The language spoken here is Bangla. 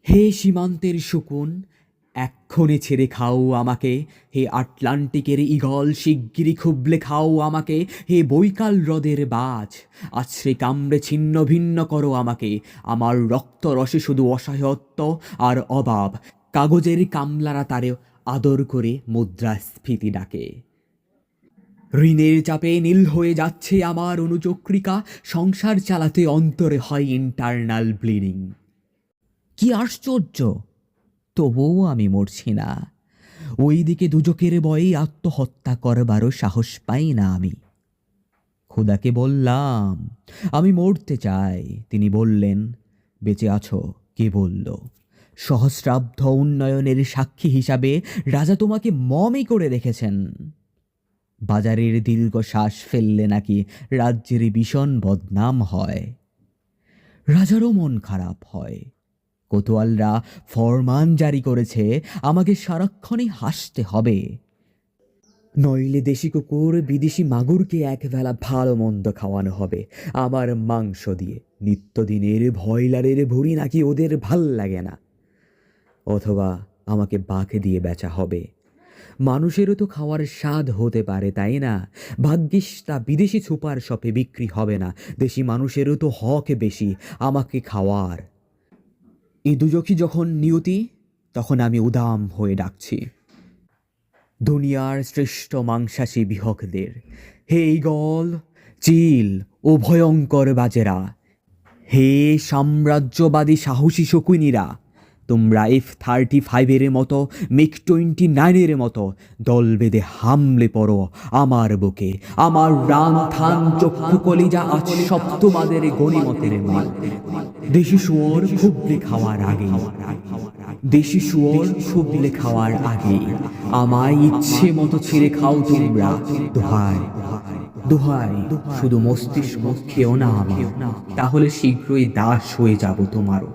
হে সীমান্তের শকুন, এক্ষণে ছেড়ে খাও আমাকে। হে আটলান্টিকের ঈগল, শিগগিরই খুবলে খাও আমাকে। হে বৈকাল হ্রদের বাজ, আছড়ে কামড়ে ছিন্ন ভিন্ন করো আমাকে। আমার রক্ত রসে শুধু অসহায়ত্ব আর অভাব। কাগজের কামলারা তারে আদর করে মুদ্রাস্ফীতি ডাকে। ঋণের চাপে নীল হয়ে যাচ্ছে আমার অনুচক্রিকা। সংসার চালাতে অন্তরে হয় ইন্টারনাল ব্লিডিং। কি আশ্চর্য! তবুও আমি মরছি না। ওইদিকে দুজকের ভয়ে আত্মহত্যা করবারও সাহস পাই না আমি। খোদাকে বললাম আমি মরতে চাই। তিনি বললেন, বেঁচে আছো? কে বলল? সহস্রাব্দ উন্নয়নের সাক্ষী হিসাবে রাজা তোমাকে মমই করে রেখেছেন। বাজারের দীর্ঘ শ্বাস ফেললে নাকি রাজ্যের ভীষণ বদনাম হয়। রাজারও মন খারাপ হয়। কোতোয়ালরা ফরমান জারি করেছে আমাকে সারাক্ষণই হাসতে হবে, নইলে দেশি কুকুর বিদেশি মাগুরকে একবেলা ভালো মন্দ খাওয়ানো হবে আমার মাংস দিয়ে। নিত্যদিনের ভয়লারের ভুঁড়ি নাকি ওদের ভাল লাগে না। অথবা আমাকে বাঘে দিয়ে বেচা হবে। মানুষেরও তো খাওয়ার স্বাদ হতে পারে, তাই না? ভাগ্যিস তা বিদেশি সুপার শপে বিক্রি হবে না। দেশি মানুষেরও তো হক বেশি আমাকে খাওয়ার। এই দুজখী যখন নিয়তি, তখন আমি উদাম হয়ে ডাকছি দুনিয়ার শ্রেষ্ঠ মাংসাশী বিহকদের, হে ঈগল, চিল ও ভয়ঙ্কর বাজেরা, হে সাম্রাজ্যবাদী সাহসী শকুনিরা, তোমরা F-35 মতো, MiG-29 মতো দল বেঁধে হামলে পড়ো আমার বুকে। আমার রান থান চক্ষু কলিজা আজ সব তোমাদের গণিমতের মাল। দেশি শুয়োর খুবলে খাওয়ার আগে, দেশি শুয়োর খুবলে খাওয়ার আগে আমায় ইচ্ছে মতো ছেড়ে খাও তোমরা। দোহাই দোহাই, শুধু মস্তিষ্ক খেও না আমার, তাহলে শীঘ্রই দাস হয়ে যাব তোমারও।